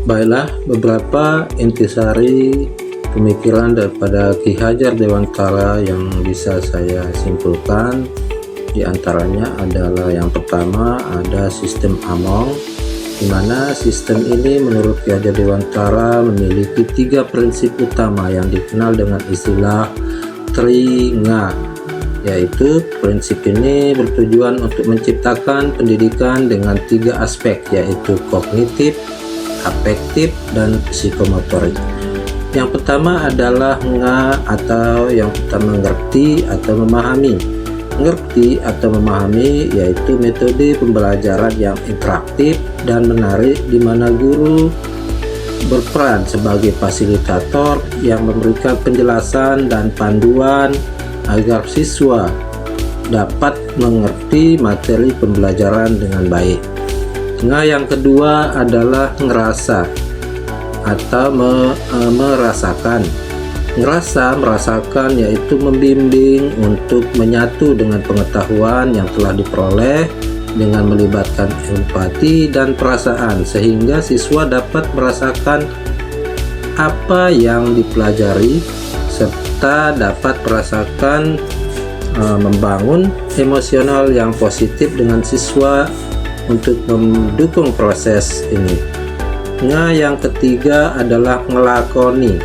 Baiklah, beberapa intisari pemikiran daripada Ki Hajar Dewantara yang bisa saya simpulkan. Di antaranya adalah yang pertama ada sistem Among, di mana sistem ini menurut Ki Hajar Dewantara memiliki 3 prinsip utama yang dikenal dengan istilah Tringa, yaitu prinsip ini bertujuan untuk menciptakan pendidikan dengan 3 aspek, yaitu kognitif, afektif, dan psikomotorik. Yang pertama adalah atau yang pertama mengerti atau memahami. Mengerti atau memahami yaitu metode pembelajaran yang interaktif dan menarik, di mana guru berperan sebagai fasilitator yang memberikan penjelasan dan panduan agar siswa dapat mengerti materi pembelajaran dengan baik. Yang kedua adalah ngerasa atau merasakan. Merasakan yaitu membimbing untuk menyatu dengan pengetahuan yang telah diperoleh dengan melibatkan empati dan perasaan, sehingga siswa dapat merasakan apa yang dipelajari serta dapat merasakan membangun emosional yang positif dengan siswa untuk mendukung proses ini. Yang ketiga adalah ngelakoni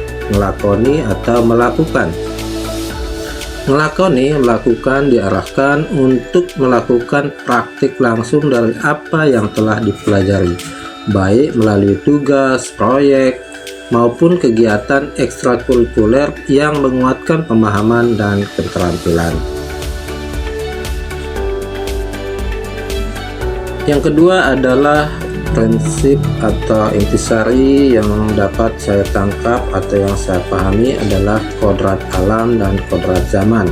atau melakukan. Melakukan diarahkan untuk melakukan praktik langsung dari apa yang telah dipelajari, baik melalui tugas, proyek, maupun kegiatan ekstrakurikuler yang menguatkan pemahaman dan keterampilan. Yang kedua adalah prinsip atau intisari yang dapat saya tangkap atau yang saya pahami adalah kodrat alam dan kodrat zaman,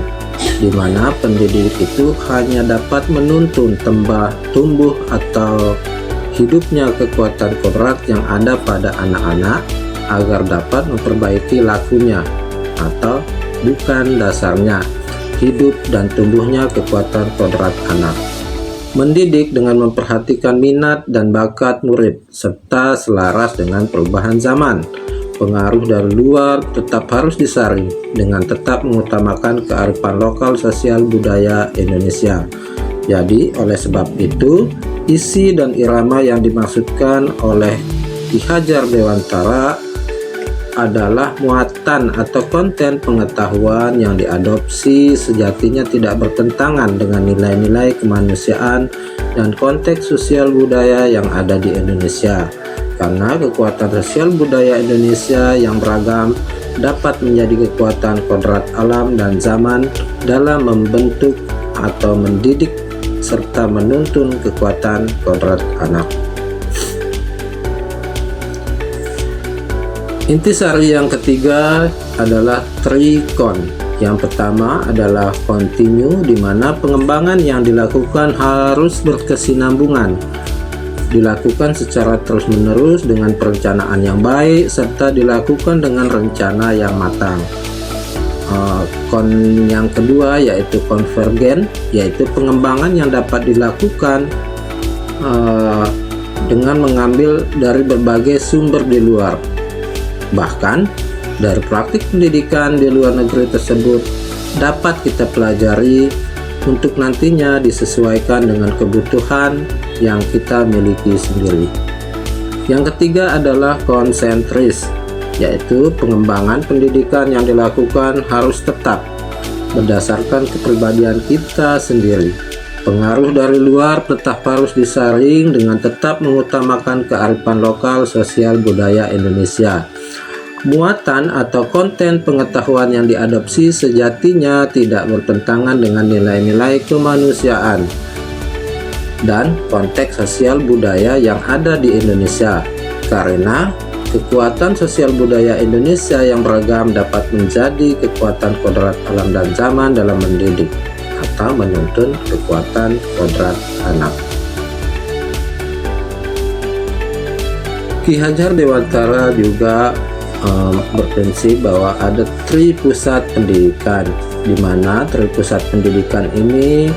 di mana pendidik itu hanya dapat menuntun tumbuh atau hidupnya kekuatan kodrat yang ada pada anak-anak agar dapat memperbaiki lakunya atau bukan dasarnya hidup dan tumbuhnya kekuatan kodrat anak. Mendidik dengan memperhatikan minat dan bakat murid serta selaras dengan perubahan zaman. Pengaruh dari luar tetap harus disaring dengan tetap mengutamakan kearifan lokal sosial budaya Indonesia. Jadi oleh sebab itu, isi dan irama yang dimaksudkan oleh Ki Hajar Dewantara adalah muatan atau konten pengetahuan yang diadopsi sejatinya tidak bertentangan dengan nilai-nilai kemanusiaan dan konteks sosial budaya yang ada di Indonesia, karena kekuatan sosial budaya Indonesia yang beragam dapat menjadi kekuatan kodrat alam dan zaman dalam membentuk atau mendidik serta menuntun kekuatan kodrat anak. Intisari yang ketiga adalah trikon. Yang pertama adalah continue, di mana pengembangan yang dilakukan harus berkesinambungan, dilakukan secara terus-menerus dengan perencanaan yang baik serta dilakukan dengan rencana yang matang. Yang kedua yaitu konvergen, yaitu pengembangan yang dapat dilakukan dengan mengambil dari berbagai sumber di luar. Bahkan dari praktik pendidikan di luar negeri tersebut dapat kita pelajari untuk nantinya disesuaikan dengan kebutuhan yang kita miliki sendiri. Yang ketiga adalah konsentris, yaitu pengembangan pendidikan yang dilakukan harus tetap berdasarkan kepribadian kita sendiri. Pengaruh dari luar tetap harus disaring dengan tetap mengutamakan kearifan lokal sosial budaya Indonesia. Muatan atau konten pengetahuan yang diadopsi sejatinya tidak bertentangan dengan nilai-nilai kemanusiaan dan konteks sosial budaya yang ada di Indonesia, karena kekuatan sosial budaya Indonesia yang beragam dapat menjadi kekuatan kodrat alam dan zaman dalam mendidik atau menuntun kekuatan kodrat anak. Ki Hajar Dewantara juga berprinsip bahwa ada tripusat pendidikan, di mana tripusat pendidikan ini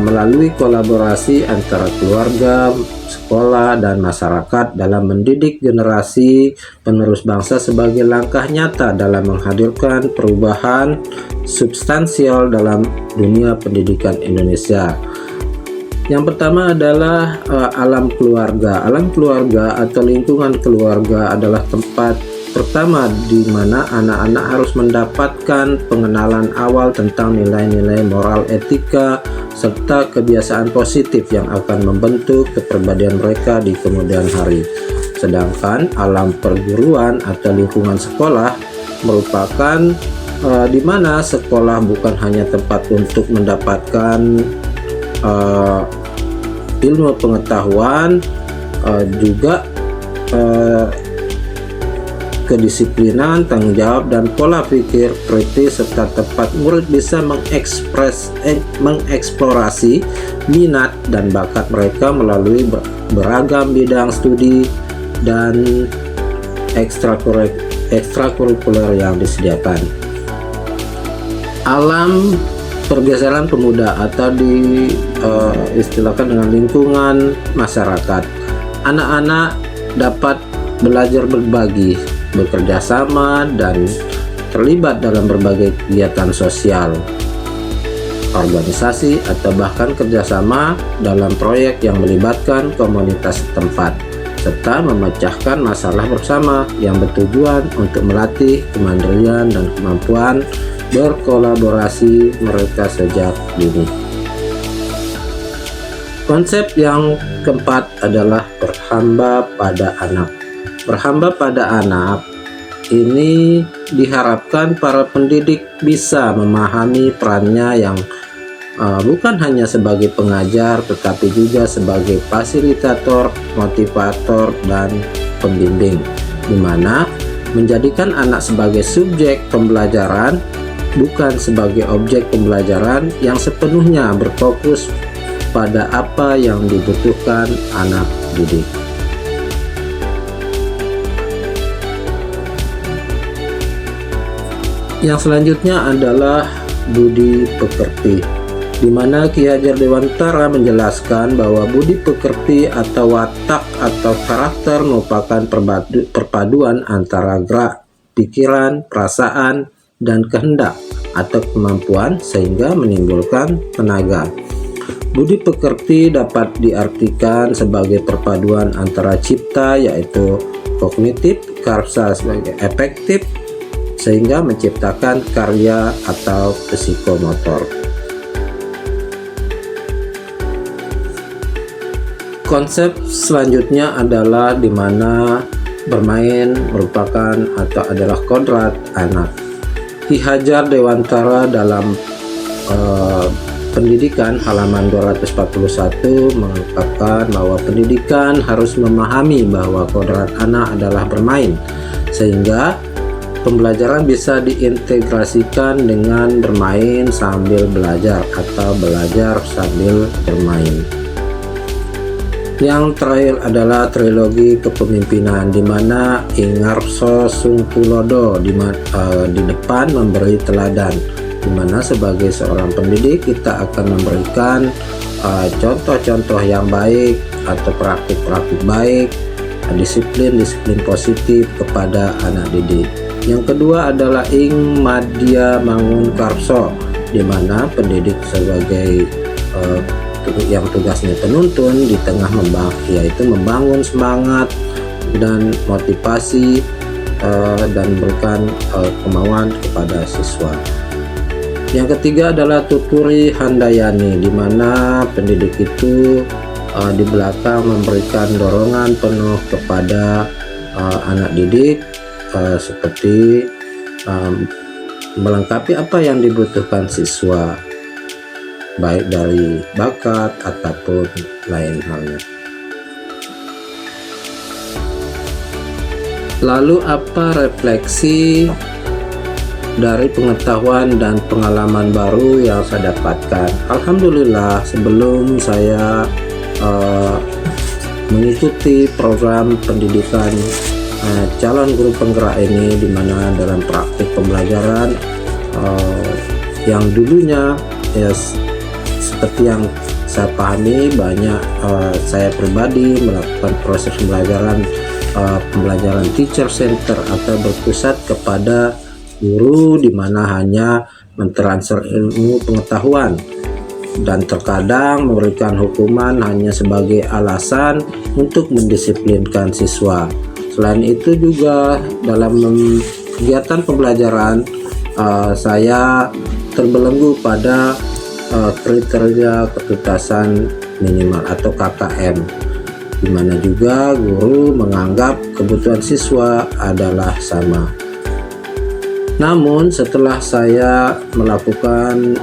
melalui kolaborasi antara keluarga, sekolah, dan masyarakat dalam mendidik generasi penerus bangsa sebagai langkah nyata dalam menghadirkan perubahan substansial dalam dunia pendidikan Indonesia. Yang pertama adalah alam keluarga. Alam keluarga atau lingkungan keluarga adalah tempat pertama di mana anak-anak harus mendapatkan pengenalan awal tentang nilai-nilai moral, etika, serta kebiasaan positif yang akan membentuk kepribadian mereka di kemudian hari. Sedangkan alam perguruan atau lingkungan sekolah merupakan di mana sekolah bukan hanya tempat untuk mendapatkan ilmu pengetahuan, juga kedisiplinan, tanggung jawab, dan pola pikir kritis, serta tempat murid bisa mengeksplorasi minat dan bakat mereka melalui beragam bidang studi dan ekstrakurikuler yang disediakan. Alam pergeseran pemuda atau diistilahkan dengan lingkungan masyarakat. Anak-anak dapat belajar berbagi, bekerja sama, dan terlibat dalam berbagai kegiatan sosial, organisasi, atau bahkan kerjasama dalam proyek yang melibatkan komunitas setempat, serta memecahkan masalah bersama yang bertujuan untuk melatih kemandirian dan kemampuan berkolaborasi mereka sejak dini. Konsep yang keempat adalah berhamba pada anak. Berhamba pada anak ini diharapkan para pendidik bisa memahami perannya yang bukan hanya sebagai pengajar, tetapi juga sebagai fasilitator, motivator, dan pembimbing, di mana menjadikan anak sebagai subjek pembelajaran, bukan sebagai objek pembelajaran yang sepenuhnya berfokus pada apa yang dibutuhkan anak didik. Yang selanjutnya adalah budi pekerti, di mana Ki Hajar Dewantara menjelaskan bahwa budi pekerti atau watak atau karakter merupakan perpaduan antara gerak, pikiran, perasaan, dan kehendak atau kemampuan sehingga menimbulkan tenaga. Budi pekerti dapat diartikan sebagai perpaduan antara cipta, yaitu kognitif, karsa sebagai efektif, sehingga menciptakan karya atau psikomotor. Konsep selanjutnya adalah di mana bermain merupakan atau adalah kodrat anak. Ki Hajar Dewantara dalam pendidikan halaman 241 mengungkapkan bahwa pendidikan harus memahami bahwa kodrat anak adalah bermain, sehingga pembelajaran bisa diintegrasikan dengan bermain sambil belajar atau belajar sambil bermain. Yang terakhir adalah trilogi kepemimpinan, di mana Ingarso Sungtulodo di depan memberi teladan, di mana sebagai seorang pendidik kita akan memberikan contoh-contoh yang baik atau praktik-praktik baik, disiplin positif kepada anak didik. Yang kedua adalah Ing Madya Mangunkarso, di mana pendidik sebagai yang tugasnya penuntun di tengah yaitu membangun semangat dan motivasi dan berikan kemauan kepada siswa. Yang ketiga adalah Tuturi Handayani, di mana pendidik itu di belakang memberikan dorongan penuh kepada anak didik, seperti melengkapi apa yang dibutuhkan siswa, baik dari bakat ataupun lain halnya. Lalu apa refleksi dari pengetahuan dan pengalaman baru yang saya dapatkan? Alhamdulillah, sebelum saya mengikuti program pendidikan calon guru penggerak ini, di mana dalam praktik pembelajaran yang dulunya ya seperti yang saya pahami, banyak saya pribadi melakukan proses pembelajaran teacher center atau berpusat kepada guru, di mana hanya mentransfer ilmu pengetahuan dan terkadang memberikan hukuman hanya sebagai alasan untuk mendisiplinkan siswa. Selain itu juga dalam kegiatan pembelajaran saya terbelenggu pada kriteria ketuntasan minimal atau KKM, di mana juga guru menganggap kebutuhan siswa adalah sama. Namun setelah saya melakukan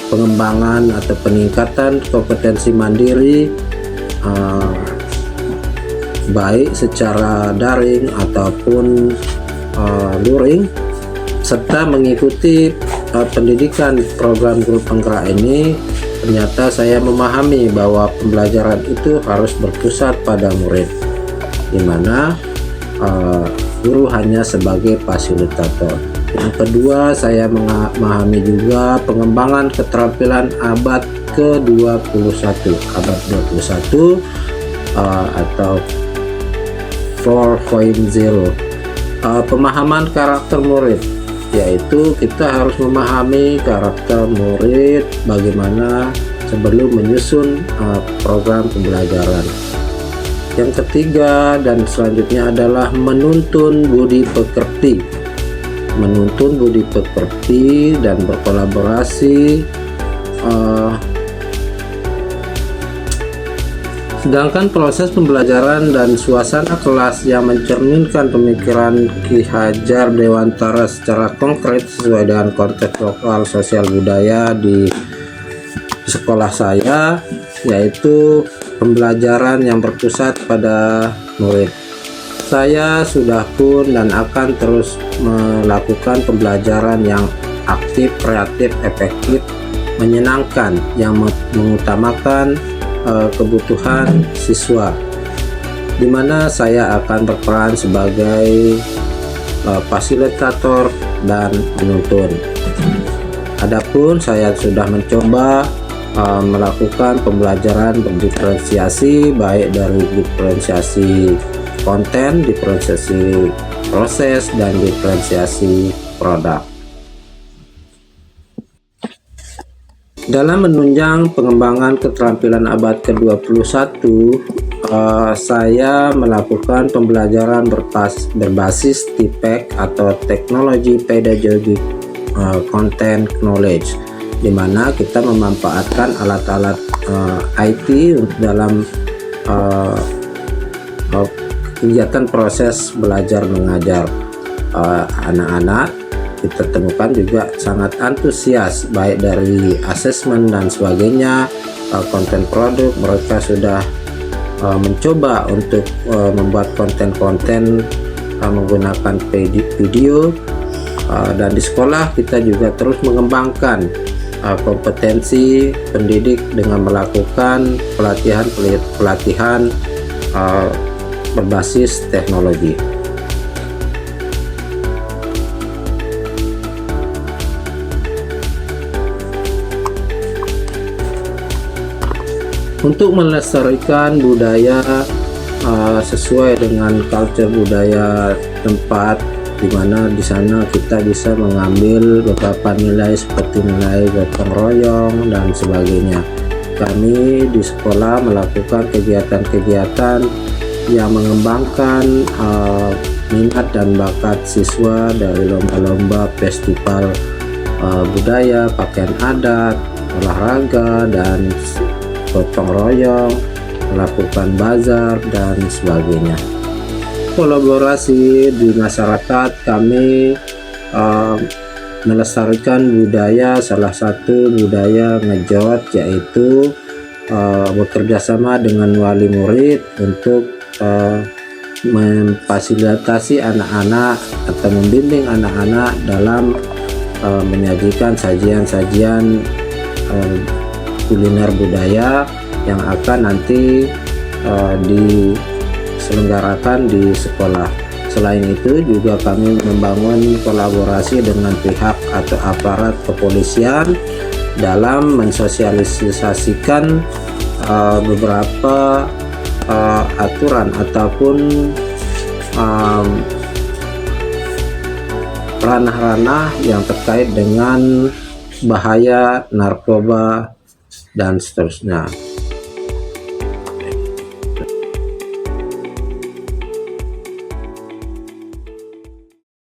pengembangan atau peningkatan kompetensi mandiri, baik secara daring ataupun luring, serta mengikuti pendidikan program guru penggerak ini, ternyata saya memahami bahwa pembelajaran itu harus berpusat pada murid, di mana guru hanya sebagai fasilitator. Yang kedua, saya memahami juga pengembangan keterampilan abad ke-21, abad 21 atau 4.0, pemahaman karakter murid, yaitu kita harus memahami karakter murid bagaimana sebelum menyusun program pembelajaran. Yang ketiga dan selanjutnya adalah menuntun budi pekerti. Menuntun budi pekerti dan berkolaborasi. Sedangkan proses pembelajaran dan suasana kelas yang mencerminkan pemikiran Ki Hajar Dewantara secara konkret sesuai dengan konteks lokal sosial budaya di sekolah saya, yaitu pembelajaran yang berpusat pada murid. Saya sudah pun dan akan terus melakukan pembelajaran yang aktif, kreatif, efektif, menyenangkan, yang mengutamakan kebutuhan siswa, di mana saya akan berperan sebagai fasilitator dan penuntun. Adapun saya sudah mencoba melakukan pembelajaran berdiferensiasi, baik dari diferensiasi konten, diferensiasi proses, dan diferensiasi produk. Dalam menunjang pengembangan keterampilan abad ke-21, saya melakukan pembelajaran berbasis TPEC atau Technology Pedagogic Content Knowledge, di mana kita memanfaatkan alat-alat IT dalam kegiatan proses belajar mengajar. Anak-anak kita temukan juga sangat antusias, baik dari asesmen dan sebagainya, konten produk. Mereka sudah mencoba untuk membuat konten-konten menggunakan video, dan di sekolah kita juga terus mengembangkan kompetensi pendidik dengan melakukan pelatihan berbasis teknologi. Untuk melestarikan budaya sesuai dengan culture budaya tempat, di mana di sana kita bisa mengambil beberapa nilai seperti nilai gotong royong dan sebagainya. Kami di sekolah melakukan kegiatan-kegiatan yang mengembangkan minat dan bakat siswa, dari lomba-lomba festival budaya, pakaian adat, olahraga, dan gotong royong, melakukan bazar dan sebagainya. Kolaborasi di masyarakat, kami melestarikan budaya, salah satu budaya ngejot, yaitu bekerjasama dengan wali murid untuk memfasilitasi anak-anak atau membimbing anak-anak dalam menyajikan sajian-sajian kuliner budaya yang akan nanti diselenggarakan di sekolah. Selain itu juga kami membangun kolaborasi dengan pihak atau aparat kepolisian dalam mensosialisasikan beberapa aturan ataupun ranah-ranah yang terkait dengan bahaya narkoba dan seterusnya.